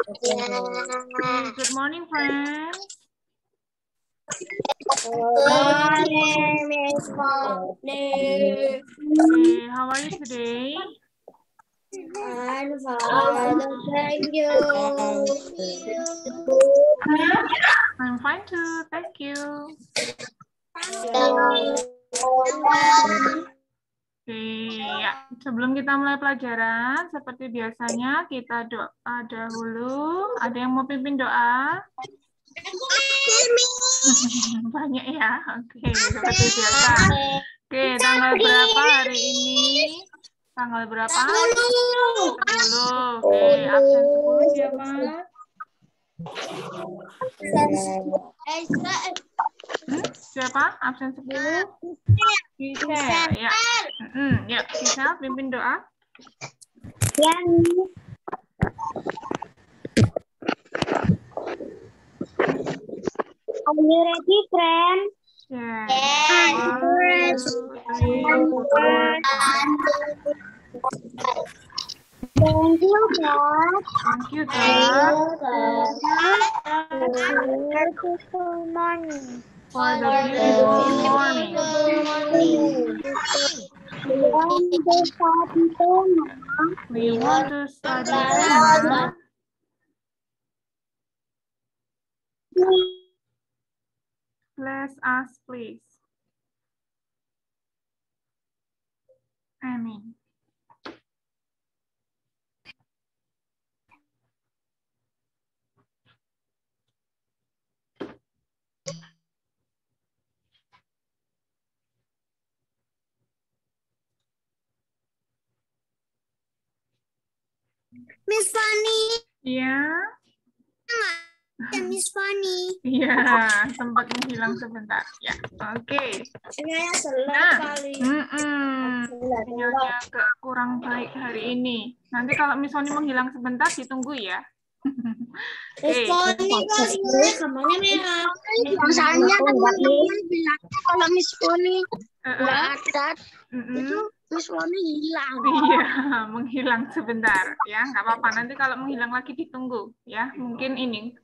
Okay, good morning, friends. Okay, how are you today? I'm fine, thank you. I'm fine too, thank you. Oke, ya. Sebelum kita mulai pelajaran, seperti biasanya kita doa dahulu. Ada yang mau pimpin doa? Banyak ya. Oke, seperti biasa. Oke, tanggal berapa hari ini? Tanggal berapa? 10. Oke, absen 10 siapa? Siapa? Absen 10? Gisel, ya. Ya, Gisel pimpin doa. Are you ready, friend? Yes. Thank you, God. Thank you, God. Beautiful morning. For the beautiful morning. We want to study Tema. Bless us, please. Amin. Miss Fanny. Ya. Miss Fanny. Iya, sempat menghilang sebentar. Ya, oke. Sinyalnya slow Nah, kali. sinyalnya agak kurang baik hari ini. Nanti kalau Miss Fanny menghilang sebentar, ditunggu ya. Miss Fanny kan sebenarnya kamarnya merah. Masalahnya kan teman-teman bilangnya kalau Miss Fanny nggak ada, itu Miss Fanny hilang. Iya, menghilang sebentar. Ya, nggak apa-apa. Nanti kalau menghilang lagi ditunggu. Ya, mungkin ini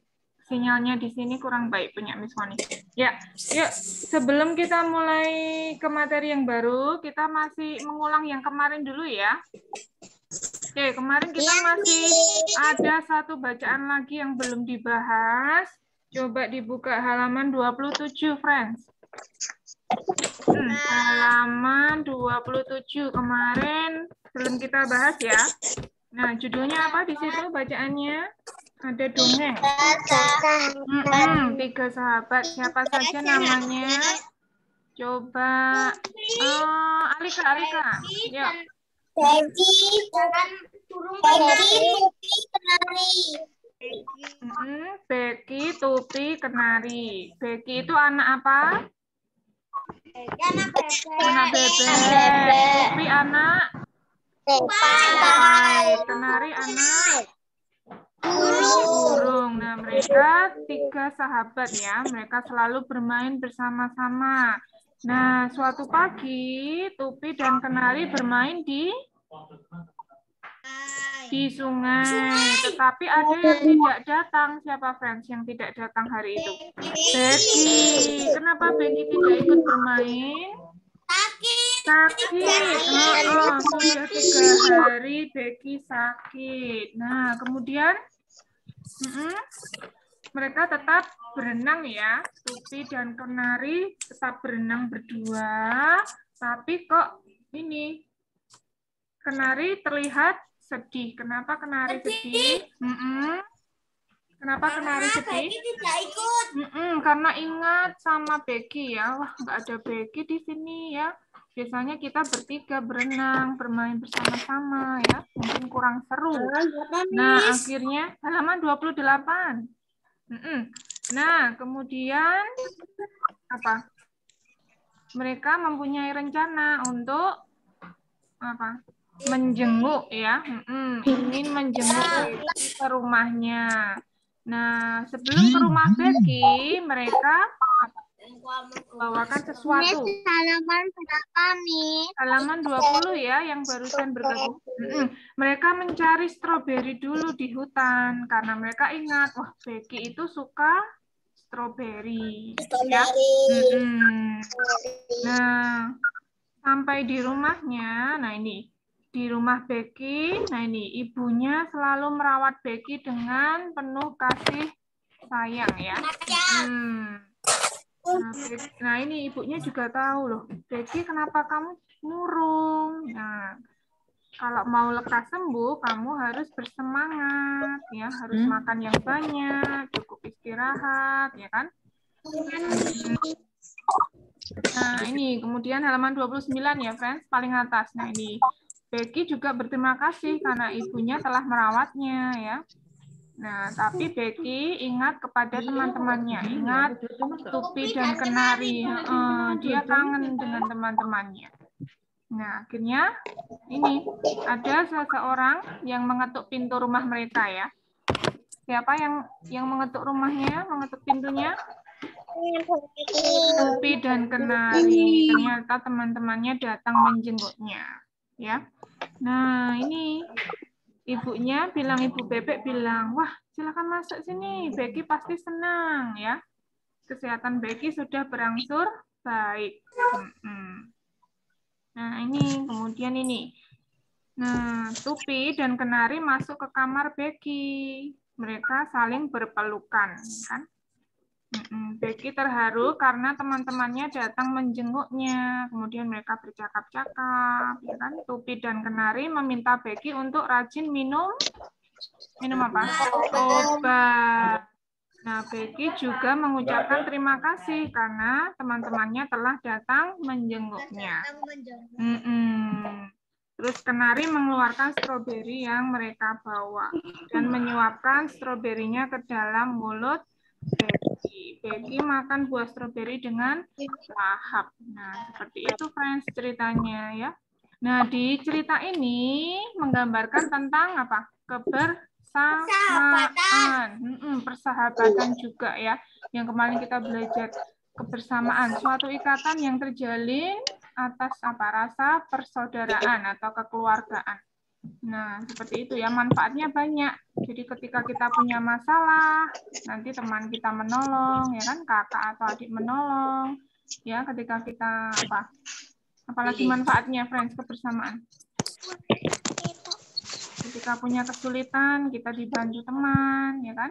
sinyalnya di sini kurang baik punya Miss Fanny. Ya, yuk sebelum kita mulai ke materi yang baru, kita masih mengulang yang kemarin dulu ya. Oke, kemarin kita masih ada satu bacaan lagi yang belum dibahas. Coba dibuka halaman 27, friends. Halaman 27 kemarin belum kita bahas ya. Nah, judulnya apa di situ bacaannya? Ada dongeng. 3 sahabat. Siapa saja namanya? Coba. Alika. Yuk. Becky, Tupi, Kenari. Becky itu anak apa? Anak bebek. Tupi anak? Kenari anak? Burung. Nah, mereka 3 sahabat ya. Mereka selalu bermain bersama-sama. Nah, suatu pagi Tupi dan Kenari bermain di sungai. Tetapi ada yang tidak datang. Siapa, friends, yang tidak datang hari itu? Becky. Kenapa Becky tidak ikut bermain? Sakit. Sudah 3 hari Becky sakit. Nah, kemudian mereka tetap berenang ya. Tupi dan Kenari tetap berenang berdua. Tapi kok ini Kenari terlihat sedih. Kenapa Kenari sedih? Kenapa Kenari sedih? Karena ingat sama Becky ya. Wah, nggak ada Becky di sini ya. Biasanya kita bertiga berenang, bermain bersama-sama ya. Mungkin kurang seru. Nah, akhirnya halaman 28. Nah, kemudian apa? Mereka mempunyai rencana untuk apa? Menjenguk ya. Ingin menjenguk Becky ke rumahnya. Nah, sebelum ke rumah Becky, mereka Bawakan sesuatu. Halaman berapa, Miss? Halaman 20 ya, yang barusan bergabung. Mereka mencari stroberi dulu di hutan, karena mereka ingat, wah, Becky itu suka stroberi. Ya. Nah, sampai di rumahnya, nah ini, di rumah Becky, nah ini, ibunya selalu merawat Becky dengan penuh kasih sayang ya. Nah, ini ibunya juga tahu loh, Becky kenapa kamu murung? Nah, kalau mau lekas sembuh, kamu harus bersemangat, ya, harus makan yang banyak, cukup istirahat, ya kan? Nah, ini kemudian halaman 29 ya, friends, paling atas. Nah, ini Becky juga berterima kasih karena ibunya telah merawatnya, ya. Nah, tapi Becky ingat kepada teman-temannya, ingat Tupi dan Kenari. Dia kangen dengan teman-temannya. Nah, akhirnya ini ada seseorang yang mengetuk pintu rumah mereka ya. Siapa yang mengetuk rumahnya, mengetuk pintunya? Tupi dan Kenari. Ternyata teman-temannya datang menjenguknya, ya. Nah, ini ibunya bilang, Ibu Bebek bilang, wah, silakan masuk sini, Becky pasti senang ya. Kesehatan Becky sudah berangsur baik. Nah, ini kemudian ini. Nah, Tupi dan Kenari masuk ke kamar Becky. Mereka saling berpelukan, kan? Becky terharu karena teman-temannya datang menjenguknya. Kemudian mereka bercakap-cakap, ya kan? Tupi dan Kenari meminta Becky untuk rajin minum apa? Obat. Nah, Becky juga mengucapkan terima kasih karena teman-temannya telah datang menjenguknya. Terus Kenari mengeluarkan stroberi yang mereka bawa dan menyuapkan stroberinya ke dalam mulut Becky. Becky makan buah stroberi dengan lahap. Nah, seperti itu, friends, ceritanya ya. Nah, di cerita ini menggambarkan tentang apa? Kebersamaan. Persahabatan juga ya. Yang kemarin kita belajar kebersamaan, suatu ikatan yang terjalin atas apa? Rasa persaudaraan atau kekeluargaan. Nah, seperti itu ya, manfaatnya banyak. Jadi ketika kita punya masalah, nanti teman kita menolong, ya kan, kakak atau adik menolong, ya, ketika kita apa? Apalagi manfaatnya, friends, kebersamaan. Ketika punya kesulitan, kita dibantu teman, ya kan?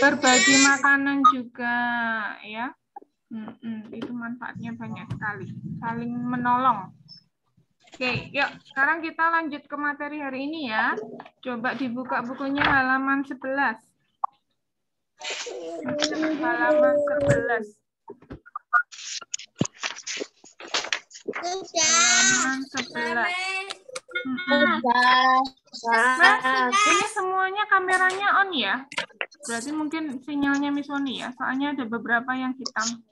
Berbagi makanan juga, ya. Itu manfaatnya banyak sekali. Saling menolong. Oke, yuk sekarang kita lanjut ke materi hari ini ya. Coba dibuka bukunya halaman 11. Halaman 11. Halaman 11. Ini semuanya kameranya on ya? Berarti mungkin sinyalnya Miss Woni ya, soalnya ada beberapa yang hitam.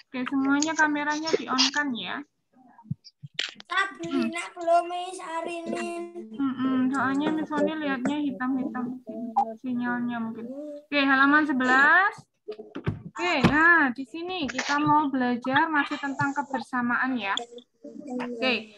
Oke, semuanya kameranya di-on-kan ya. Sabrina belum Miss Arinin. Soalnya Miss Woni lihatnya hitam-hitam sinyalnya mungkin. Oke, halaman 11. Oke, nah di sini kita mau belajar masih tentang kebersamaan ya. Oke,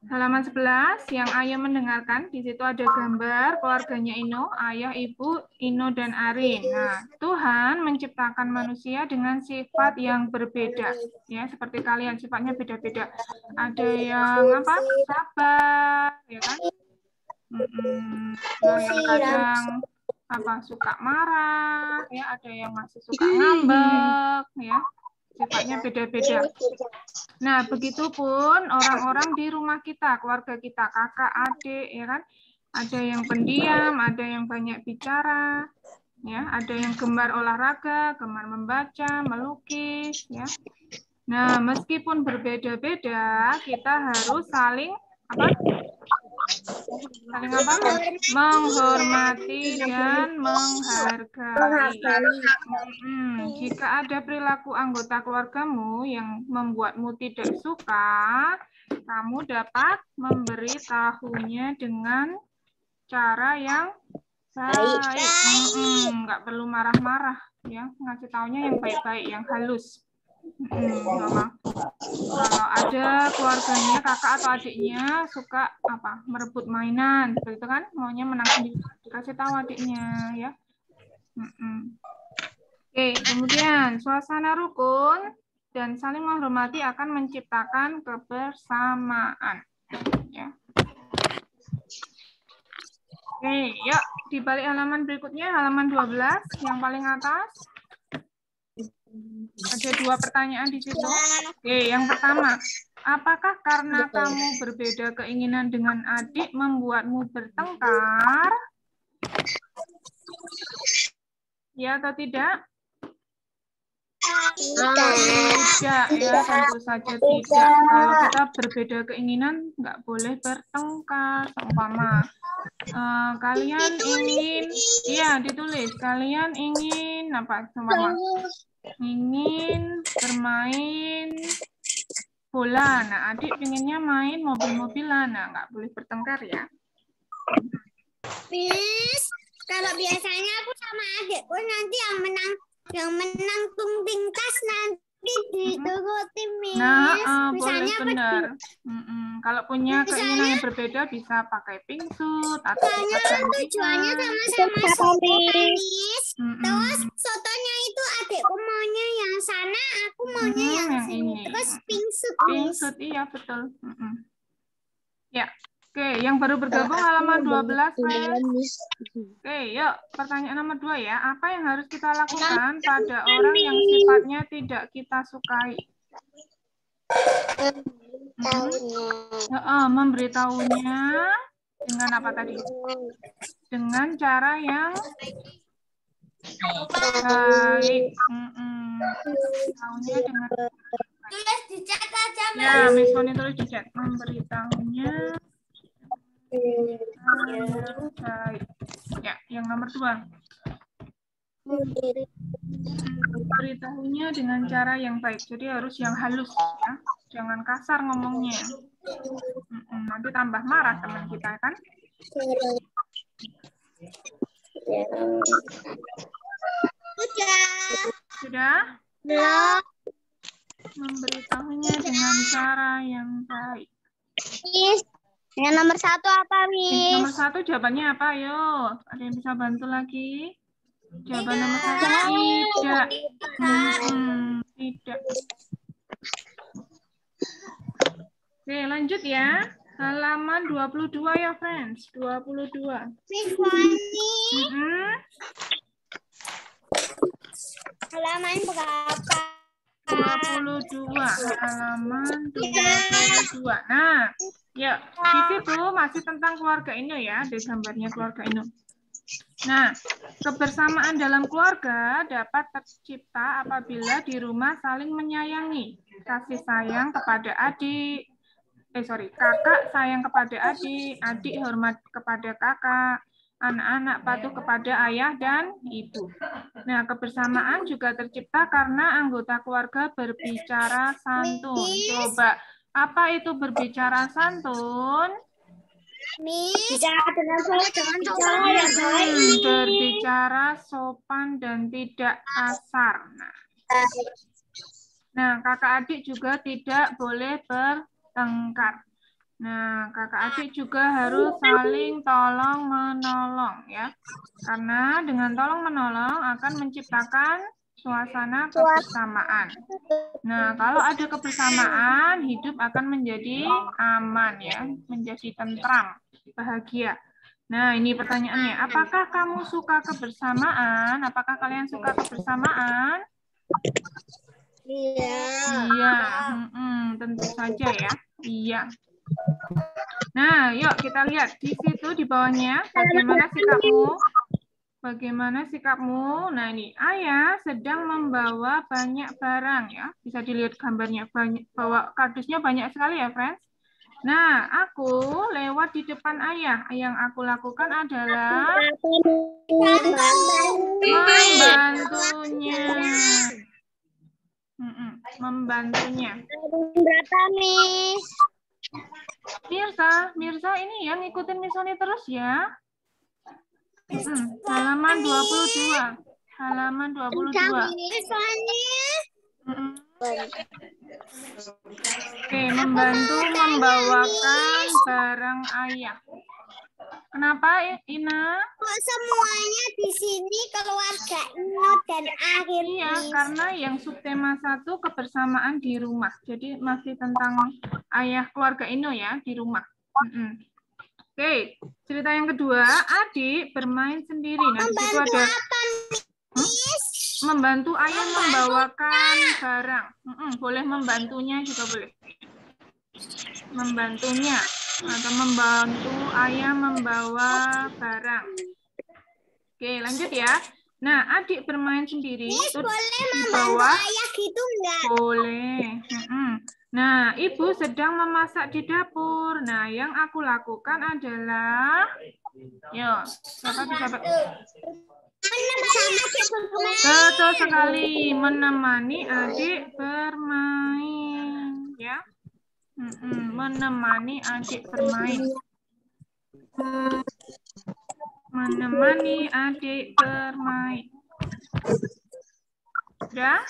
halaman 11 yang Ayah mendengarkan, di situ ada gambar keluarganya Ino, ayah, ibu, Ino dan Arin. Nah, Tuhan menciptakan manusia dengan sifat yang berbeda, ya seperti kalian sifatnya beda-beda. Ada yang apa? Sabar, ya kan? Yang kadang apa suka marah, ya ada yang masih suka ngambek, ya sifatnya beda-beda. Nah, begitupun orang-orang di rumah kita, keluarga kita, kakak, adik, ya kan? Ada yang pendiam, ada yang banyak bicara, ya, ada yang gemar olahraga, gemar membaca, melukis, ya. Nah, meskipun berbeda-beda, kita harus saling apa? Saling apa? Menghormati dan menghargai. Jika ada perilaku anggota keluargamu yang membuatmu tidak suka, kamu dapat memberitahunya dengan cara yang Baik. Nggak perlu marah-marah ya, ngasih taunya yang baik-baik, yang halus. Mama. Kalau ada keluarganya, kakak atau adiknya suka merebut mainan, begitu kan? Maunya menang sendiri, dikasih tahu adiknya ya. Oke, kemudian suasana rukun dan saling menghormati akan menciptakan kebersamaan. Ya. Oke, yuk di balik halaman berikutnya, halaman 12 yang paling atas. Ada 2 pertanyaan di situ. Oke, yang pertama, apakah karena kamu berbeda keinginan dengan adik membuatmu bertengkar? Ya atau tidak? Tidak, ya tentu saja tidak. Kalau kita berbeda keinginan, nggak boleh bertengkar. Seumpama kalian ingin, iya ditulis, kalian ingin apa? Seumpama ingin bermain bola. Nah, adik pinginnya main mobil-mobilan. Nah, nggak boleh bertengkar ya. Miss, kalau biasanya aku sama adikku nanti yang menang tungting tas nanti dituruti, Miss. Nah, boleh benar. Kalau punya keinginan yang berbeda bisa pakai pingsut atau bisa ganti. Tujuannya sama-sama soto, Miss. Terus sotonya itu adikku maunya yang sana, aku maunya yang sini. Terus pingsut, Miss. Pingsut, iya betul. Ya. Oke, yang baru bergabung halaman 12, Miss. Oke, yuk pertanyaan nomor 2 ya. Apa yang harus kita lakukan pada orang yang sifatnya tidak kita sukai? Memberitahunya dengan apa tadi? Dengan cara yang baik. Memberitahunya dengan tulis di chat aja, Miss. Ya, Miss Foni tulis di chat. Memberitahunya baik. Ya, yang nomor 2. Memberitahunya dengan cara yang baik. Jadi harus yang halus ya. Jangan kasar ngomongnya. Nanti tambah marah teman kita kan? Sudah? Belum. Memberitahunya dengan cara yang baik. Miss, yang nomor 1 apa, Miss? Nomor 1 jawabannya apa? Ayo, ada yang bisa bantu lagi? Jawaban nomor 1 tidak. Tidak. Oke, lanjut ya. Halaman 22 ya, friends. 22. Miss Foni. Halaman berapa? 22. Halaman 22. Nah, ya, di situ masih tentang keluarga Inu ya. Ada gambarnya keluarga Inu. Nah, kebersamaan dalam keluarga dapat tercipta apabila di rumah saling menyayangi. Kasih sayang kepada kakak sayang kepada adik hormat kepada kakak, anak-anak patuh kepada ayah dan ibu. Nah, kebersamaan juga tercipta karena anggota keluarga berbicara santun. Coba, apa itu berbicara santun? Berbicara sopan dan tidak kasar. Nah, kakak adik juga tidak boleh bertengkar. Nah, kakak adik juga harus saling tolong-menolong ya. Karena dengan tolong-menolong akan menciptakan suasana kebersamaan. Nah, kalau ada kebersamaan, hidup akan menjadi aman ya, menjadi tentram, bahagia. Nah, ini pertanyaannya, apakah kamu suka kebersamaan? Apakah kalian suka kebersamaan? Iya. Iya, tentu saja ya. Iya. Nah, yuk kita lihat di situ di bawahnya bagaimana sikapmu. Bagaimana sikapmu? Nah, ini ayah sedang membawa banyak barang ya. Bisa dilihat gambarnya, bawa kardusnya banyak sekali ya, friends. Nah, aku lewat di depan ayah. Yang aku lakukan adalah membantunya. Membantunya. Berapa, Miss? Mirsa ini yang ngikutin Miss Soni terus ya. Halaman 22. Halaman 22. Oke, membantu membawakan barang ayah. Kenapa, Ina? Kok semuanya di sini keluarga Ino dan Arin? Iya, karena yang subtema 1 kebersamaan di rumah. Jadi masih tentang ayah keluarga Ino ya, di rumah. Oke, cerita yang kedua, adik bermain sendiri. Nah, di situ ada membantu ayah membawakan barang. Boleh membantunya juga boleh. Membantunya atau membantu ayah membawa barang. Oke, lanjut ya. Nah, adik bermain sendiri. Boleh membantu ayah gitu enggak? Boleh. Nah, ibu sedang memasak di dapur. Nah, yang aku lakukan adalah, yo, siapa bisa betul sekali, menemani adik bermain, ya. Menemani adik bermain. Menemani adik bermain. Sudah?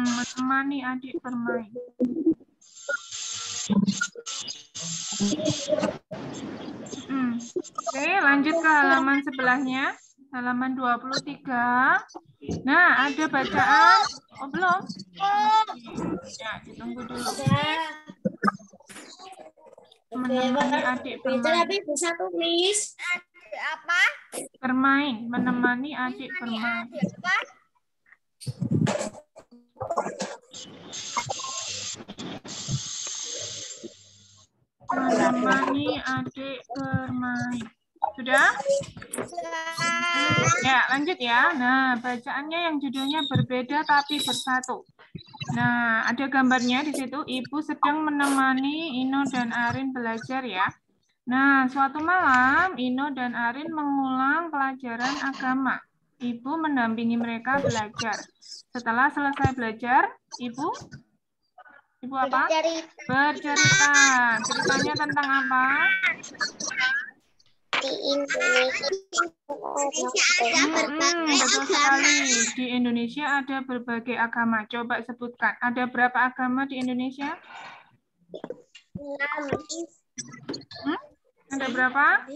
Menemani adik bermain. Oke, lanjut ke halaman sebelahnya. Halaman 23. Nah, ada bacaan. Oh, belum? Ya, ditunggu dulu. Menemani adik bermain. Bisa tulis. Apa? Bermain, menemani adik bermain. Menemani adik bermain. Sudah? Ya, lanjut ya. Nah, bacaannya yang judulnya berbeda tapi bersatu. Nah, ada gambarnya di situ. Ibu sedang menemani Ino dan Arin belajar ya. Nah, suatu malam Ino dan Arin mengulang pelajaran agama. Ibu mendampingi mereka belajar. Setelah selesai belajar, Ibu apa? Bercerita. Ceritanya tentang apa? Di Indonesia ada berbagai betul sekali. Di Indonesia ada berbagai agama. Coba sebutkan. Ada berapa agama di Indonesia? 6. Ada berapa?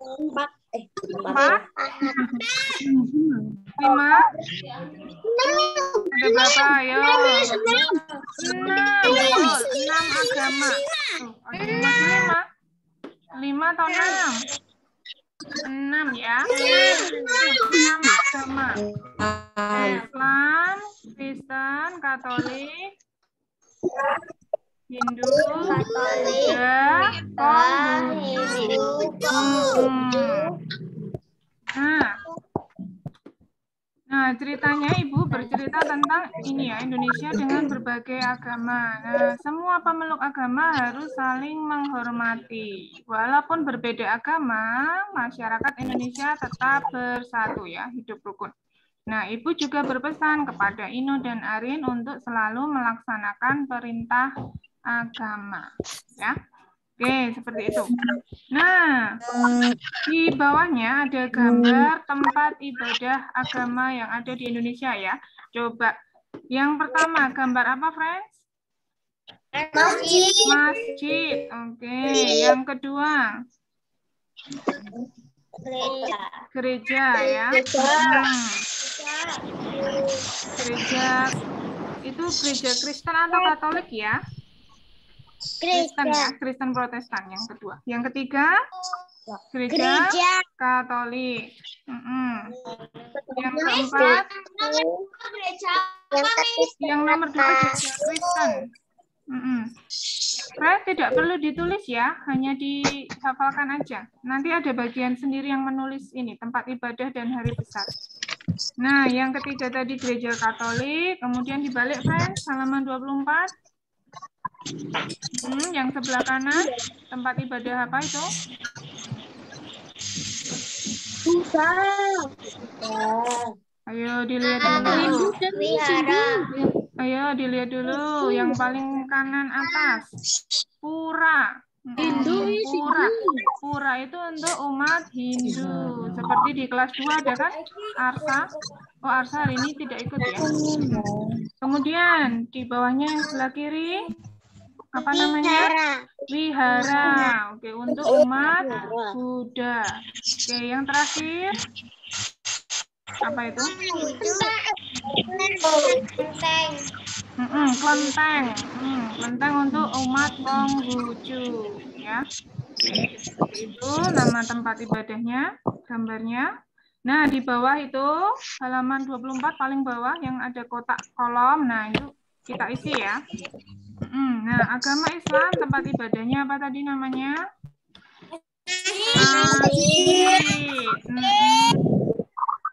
4. 5? Ada berapa? Ayo. 6 agama. Ada 5 atau 6? 6 ya. 6 agama. Islam, Kristen, Katolik, Hindu, Buddha, Nah, ceritanya Ibu bercerita tentang ini ya, Indonesia dengan berbagai agama. Nah, semua pemeluk agama harus saling menghormati. Walaupun berbeda agama, masyarakat Indonesia tetap bersatu ya, hidup rukun. Nah, Ibu juga berpesan kepada Ino dan Arin untuk selalu melaksanakan perintah agama. Ya. Oke, seperti itu. Nah, di bawahnya ada gambar tempat ibadah agama yang ada di Indonesia ya. Coba, yang pertama gambar apa, friends? Masjid. Oke, yang kedua? Gereja ya. Gereja itu gereja Kristen atau Katolik ya? Kristen ya, Kristen Protestan yang kedua. Yang ketiga, gereja Katolik. Yang keempat, yang nomor 2 gereja Kristen. Tidak perlu ditulis ya, hanya dihafalkan aja. Nanti ada bagian sendiri yang menulis ini, tempat ibadah dan hari besar. Nah, yang ketiga tadi gereja Katolik, kemudian dibalik, friends, halaman 24. Yang sebelah kanan, tempat ibadah apa itu? Ayo dilihat dulu. Ayo dilihat dulu yang paling kanan atas. Pura. Pura. Pura itu untuk umat Hindu. Seperti di kelas 2 ada kan? Arsa. Oh, Arsa hari ini tidak ikut ya. Kemudian di bawahnya yang sebelah kiri apa namanya? Wihara. Oke, untuk umat Buddha. Oke, yang terakhir apa itu? Kelenteng. Kelenteng untuk umat Konghucu, ya. Itu nama tempat ibadahnya, gambarnya. Nah, di bawah itu halaman 24 paling bawah yang ada kotak kolom. Nah, itu kita isi ya. Nah, agama Islam tempat ibadahnya apa tadi namanya? Masjid.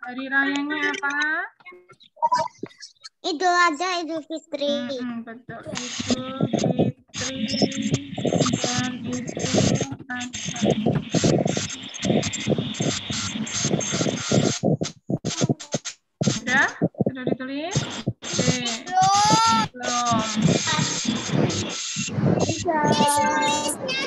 Hari rayanya apa? Idul Adha, Idul Fitri. Betul, Idul Fitri dan Idul Adha. Sudah? Sudah ditulis? Oke. Belum.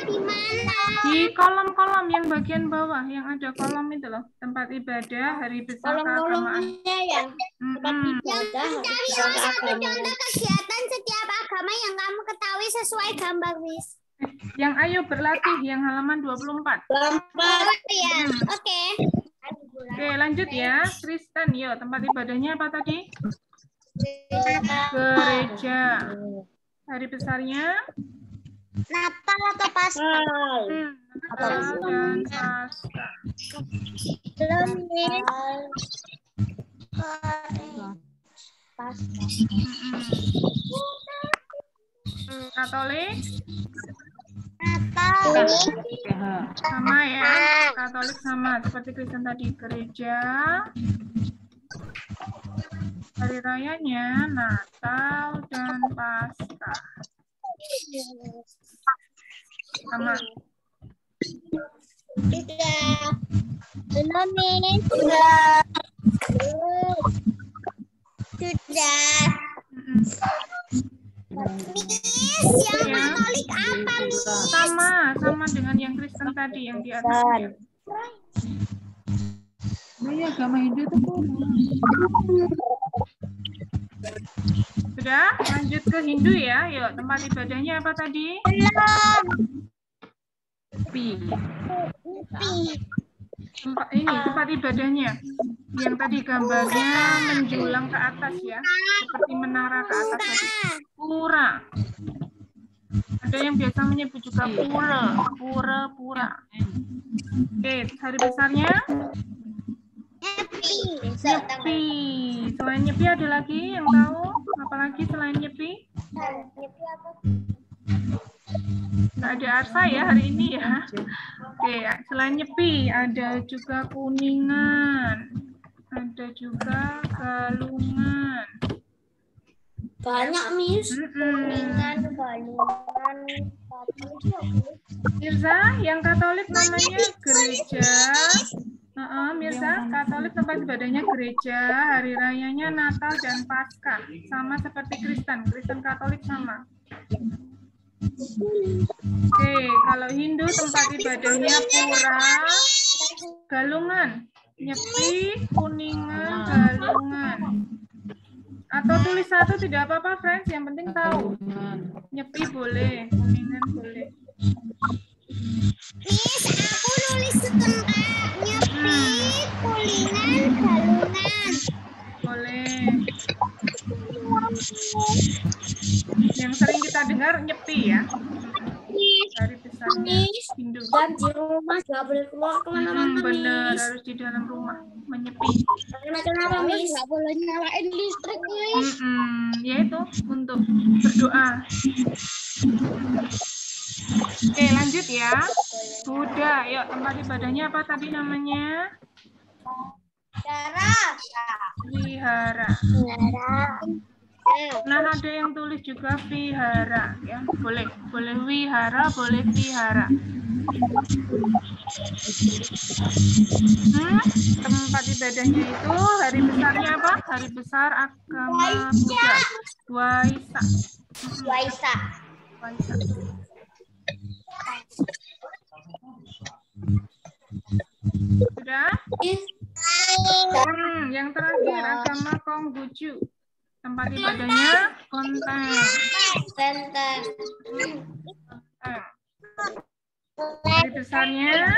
Di mana? Di kolom-kolom yang bagian bawah, yang ada kolom itu loh, tempat ibadah, hari besar keagamaan. Ya. Tempat ibadah, hari besar keagamaan. Contoh kegiatan setiap agama yang kamu ketahui sesuai gambar, Miss. Yang ayo berlatih, yang halaman 24. Ya, oke. Oke, lanjut ya. Kristen, yuk, tempat ibadahnya apa tadi? Gereja. Hari besarnya? Natal atau Paskah? Natal dan Paskah. Belum nih. Katolik? Natal. Sama ya. Katolik sama seperti Kristen tadi. Gereja. Hari rayanya Natal dan Paskah. Sama. Sudah. Belum nih. Sudah. Miss, yang Katolik apa, Miss? Sama dengan yang Kristen tadi yang di atas. Ini agama Hindu itu Sudah, lanjut ke Hindu ya. Yuk, tempat ibadahnya apa tadi? Tempat ibadahnya. Yang tadi gambarnya menjulang ke atas ya. Seperti menara ke atas tadi. Pura. Ada yang biasa menyebut juga pura. Oke, hari besarnya? Nyepi. Selain Nyepi ada lagi yang tahu? Apalagi selain Nyepi? Nggak ada Arsa ya hari ini ya. Oke, selain Nyepi ada juga Kuningan. Ada juga Galungan. Banyak, Miss. Kuningan, Galungan. Mirza, yang Katolik namanya gereja. Mirza, Katolik tempat ibadahnya gereja, hari rayanya Natal dan Paskah. Sama seperti Kristen Katolik sama. Oke, kalau Hindu tempat ibadahnya pura, Galungan, Nyepi, Kuningan, Galungan. Atau tulis satu tidak apa-apa, friends. Yang penting tahu. Nyepi boleh, Kuningan boleh. Miss, aku nulis setempat. Nyepi, Kuningan, Galungan. Boleh. Yang sering kita dengar Nyepi ya. Hari besarnya Hindu. Dan di rumah nggak boleh keluar kemana-mana. Bener, harus di dalam rumah menyepi. Kenapa, Miss? Nggak boleh nyalain listrik, Miss. Ya itu untuk berdoa. Oke, lanjut ya. Buddha, yuk tempat ibadahnya apa tadi namanya? Wihara. Nah, ada yang tulis juga vihara ya. Boleh wihara, boleh vihara. Tempat ibadahnya itu hari besarnya apa? Hari besar agama Buddha. Waisa. Waisa. Sudah? Yang terakhir agama Konghucu. Tempat ibadahnya Konteng. Dari besarnya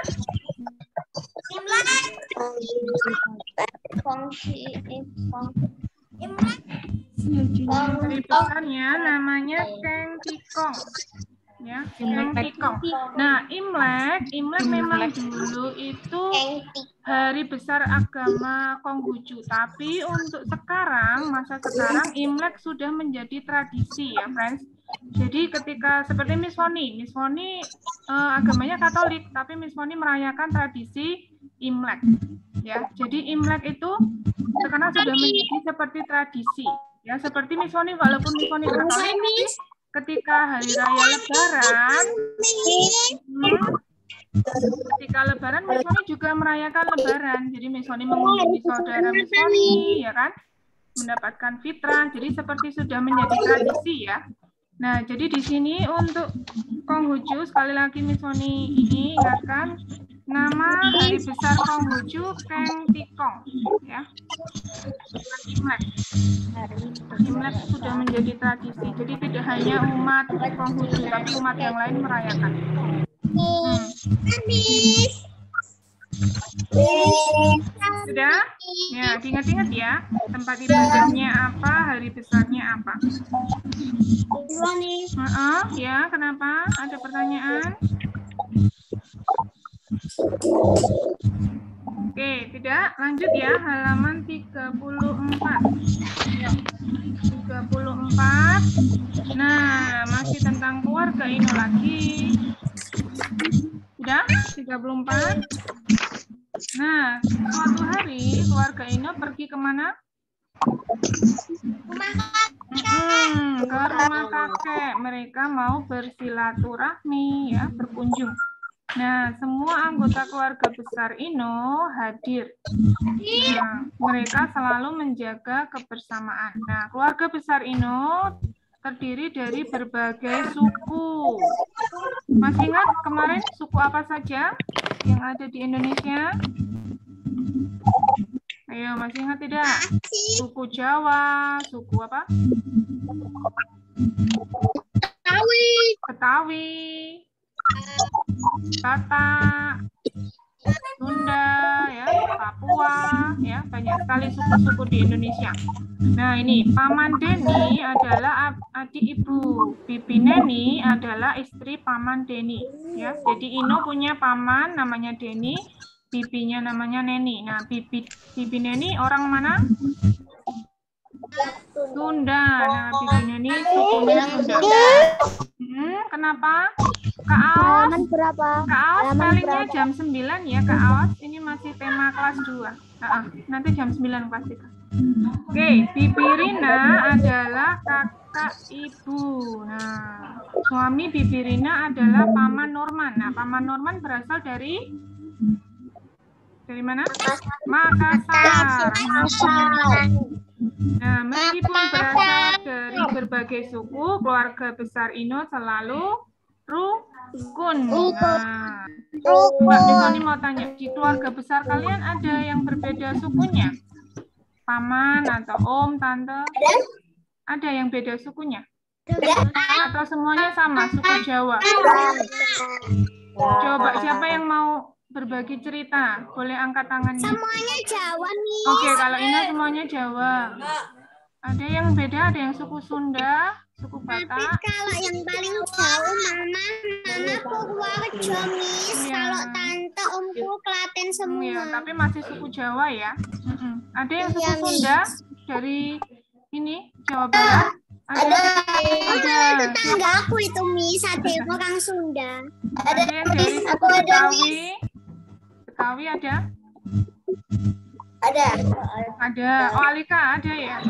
dari besarnya namanya Keng Tikong. Ya, Keng Tikong. Nah, Imlek memang dulu itu hari besar agama Konghucu, tapi untuk sekarang, masa sekarang Imlek sudah menjadi tradisi ya, friends. Jadi ketika seperti Miss Woni agamanya Katolik, tapi Miss Woni merayakan tradisi Imlek. Ya, jadi Imlek itu sekarang sudah menjadi seperti tradisi. Ya, seperti Miss Woni, walaupun Miss Woni Katolik, ketika hari raya Lebaran, Miss Woni juga merayakan Lebaran. Jadi Miss Woni mengunjungi saudara Miss Woni, ya kan, mendapatkan fitrah. Jadi seperti sudah menjadi tradisi ya. Nah, jadi di sini untuk Konghucu, sekali lagi Miss Woni ini ingatkan nama hari besar Konghucu Keng Tikong, ya. Imlek sudah menjadi tradisi. Jadi tidak hanya umat Konghucu, tapi umat yang lain merayakan. Sudah? Ya, diingat-ingat ya. Tempat ibadahnya apa, hari besarnya apa. Ya, kenapa? Ada pertanyaan? Oke, tidak? Lanjut ya, halaman 34. 34. Nah, masih tentang keluarga Ino lagi. Sudah? 34. Nah, suatu hari keluarga Ino pergi kemana? Ke rumah kakek. Mereka mau bersilaturahmi, ya, berkunjung. Nah, semua anggota keluarga besar Ino hadir. Nah, mereka selalu menjaga kebersamaan. Nah, keluarga besar Ino terdiri dari berbagai suku. Masih ingat kemarin suku apa saja yang ada di Indonesia? Ayo, masih ingat tidak? Suku Jawa, suku apa? Betawi, Batak, Sunda, ya, Papua, ya, banyak sekali suku-suku di Indonesia. Nah, ini Paman Deni adalah adik ibu, Bibi Neni adalah istri Paman Deni, ya. Jadi Ino punya paman namanya Deni, bibinya namanya Neni. Nah, Bibi Neni orang mana? Sunda. Nah, Bibi Neni sukunya Sunda. Kenapa? Kak Aos, spellingnya jam 9 ya, Kak Aos. Ini masih tema kelas 2. Nanti jam 9 kelas 3. Oke, Bibi Rina adalah kakak ibu. Nah, suami Bibi Rina adalah Paman Norman. Nah, Paman Norman berasal dari mana? Makassar. Nah, meskipun berasal dari berbagai suku, keluarga besar Ino selalu rukun. Nah, Mbak Misoni mau tanya, di keluarga besar kalian ada yang berbeda sukunya? Paman atau om, tante? Ada yang beda sukunya? Atau semuanya sama, suku Jawa? Coba siapa yang mau berbagi cerita? Boleh angkat tangannya. Semuanya Jawa nih. Oke, kalau ini semuanya Jawa. Ada yang beda, ada yang suku Sunda, suku Batak. Tapi kalau yang paling jauh mama Purworejo, Miss. Ya. Kalau tante, omku Klaten semua. Ya, tapi masih suku Jawa ya. Ada yang suku Sunda dari ini Jawa Barat. Ada. Tetangga aku itu, Miss. Ada orang Sunda. Ada yang dari suku Betawi. Betawi ada? Ada. Oh, Alika ada ya?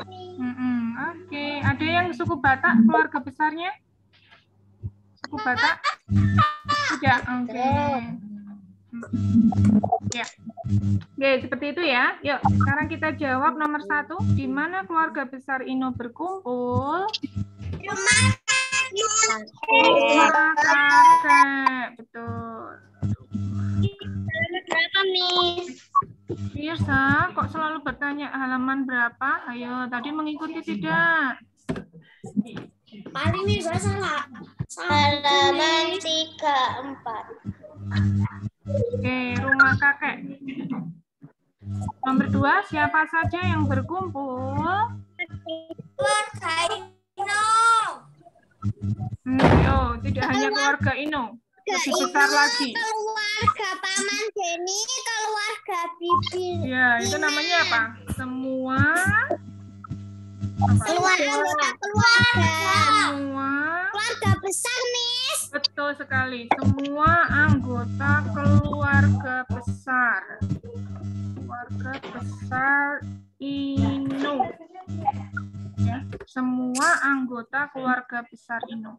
Oke. Ada yang suku Batak, keluarga besarnya? Suku Batak? Tidak. Oke. Ya. Oke, seperti itu ya. Yuk, sekarang kita jawab nomor 1. Di mana keluarga besar Ino berkumpul? Rumah kakek. Betul. Berapa, Miss? Mirsa, kok selalu bertanya halaman berapa? Ayo, tadi mengikuti tidak? Paling Mirsa salah. Halaman 34. Oke, rumah kakek. Nomor 2, siapa saja yang berkumpul? Keluarga Ino. Yo, tidak hanya keluarga Ino, lebih besar lagi. Keluarga Paman Denny, keluarga Bibi. Ya, itu namanya apa? Semua. Keluarga. Keluarga besar, Miss. Betul sekali. Semua anggota keluarga besar. Keluarga besar Ino. Ya, semua anggota keluarga besar Ino.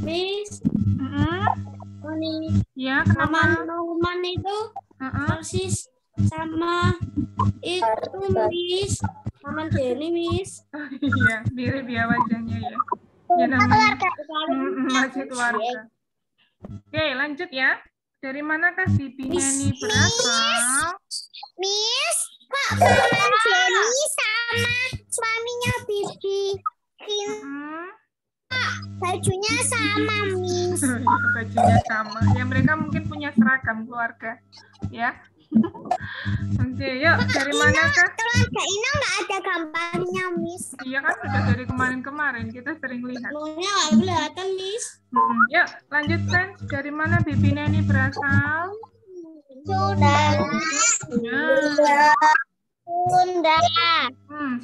Miss. Ya, kenapa? Roman itu persis sama itu, Miss. Paman Denny, Miss. Iya, mirip ya wajahnya ya. Ya namanya masih keluarga. Oke, lanjut ya. Dari manakah Bibi Neni berasal? Miss, kok Paman Denny sama suaminya Bibi bajunya sama, Miss. Bajunya sama. Ya mereka mungkin punya seragam keluarga. Ya. Oke, yuk. Dari manakah? Keluarga Ino nggak ada gambarnya, Miss. Iya kan, sudah dari kemarin-kemarin kita sering lihat. Namanya nggak kelihatan, Miss. Yuk, lanjut, Friends. Dari mana Bibi Neni berasal? Sunda.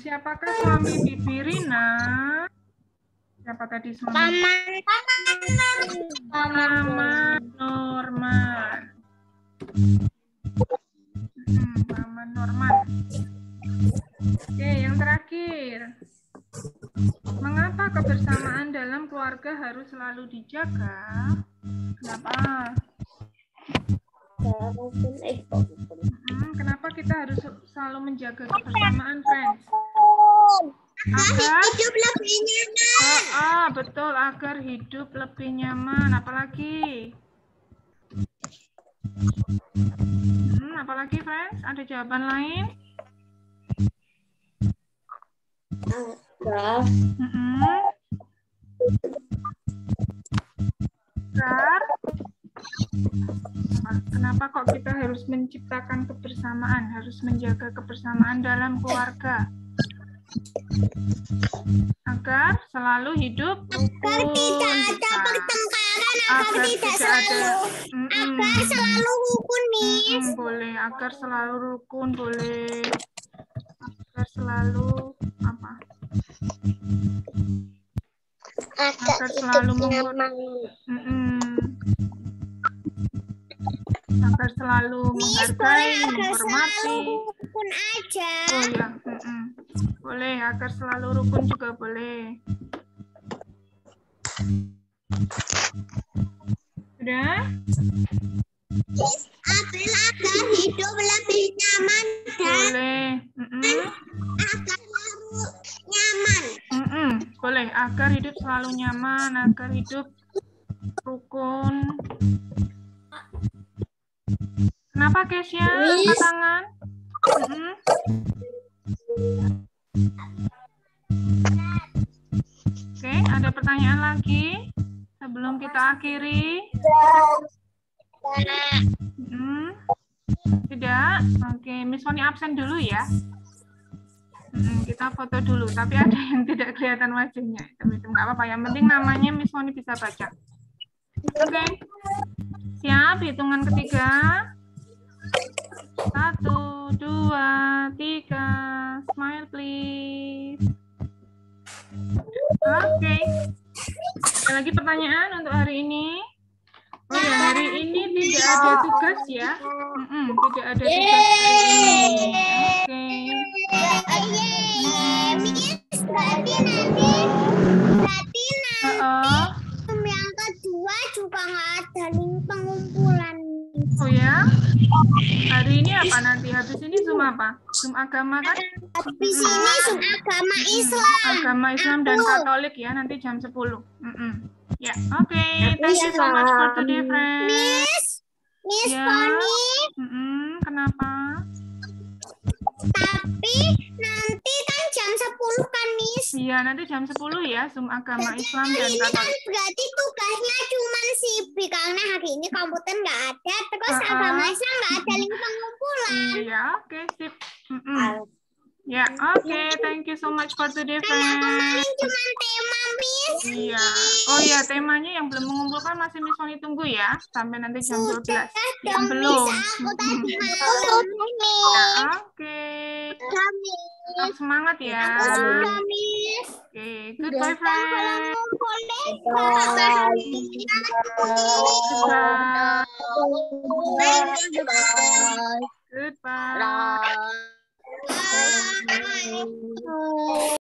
Siapakah suami Bibi Rina? Siapa tadi suami? Paman Norman. Paman Norman. Oke, yang terakhir. Mengapa kebersamaan dalam keluarga harus selalu dijaga? Kenapa? Kenapa kita harus selalu menjaga kebersamaan, friends? Agar hidup lebih nyaman. Betul, agar hidup lebih nyaman. Apalagi? Apalagi, friends? Ada jawaban lain? Kenapa kok kita harus menciptakan kebersamaan, harus menjaga kebersamaan dalam keluarga? Agar selalu hidup agar tidak ada pertengkaran, agar selalu rukun, Miss. Boleh, agar selalu rukun, boleh. Agar selalu apa? Agar selalu agar selalu menghargai, menghormati. Rukun aja. Oh ya, boleh. Agar selalu rukun juga boleh. Sudah? Agar hidup lebih nyaman dan boleh. Agar selalu nyaman. Boleh. Agar hidup selalu nyaman, agar hidup rukun. Kenapa, Kesya? Angkat tangan. Oke, ada pertanyaan lagi sebelum kita akhiri? Tidak? Oke, Miss Foni absen dulu ya. Kita foto dulu, tapi ada yang tidak kelihatan wajahnya. Itu nggak apa-apa, yang penting namanya Miss Foni bisa baca. Oke, siap, hitungan ketiga. 1, 2, 3, smile please. Oke. Ada lagi pertanyaan untuk hari ini? Oh ya, hari ini tidak ada tugas ya? Tidak ada tugas hari ini. Berarti yang kedua juga nggak ada link pengumpulan. Oh ya, apa nanti? Habis ini Zoom apa? Zoom agama kan? Habis ini Zoom agama Islam. Agama Islam dan Katolik ya, nanti jam 10. Ya, oke. Thank you so much for today, friends. Miss Poni. Kenapa? Tapi nanti kan jam 10 kan, Miss? Iya, nanti jam 10 ya, Zoom agama Islam dan Katolik. Kan berarti tugasnya cuma sibuk karena hari ini komputer nggak ada, terus agama Islam nggak ada link pengumpulan. Iya, oke, sip. Ya, oke, thank you so much for today, friends. Kemarin cuma tema, Miss. Iya. Oh iya, temanya yang belum mengumpulkan masih Miss Wani tunggu ya, sampai nanti jam 12. Yang belum. Aku tadi mau. Ya, oke. Tetap semangat ya. Oke, goodbye, friends. Goodbye. Goodbye.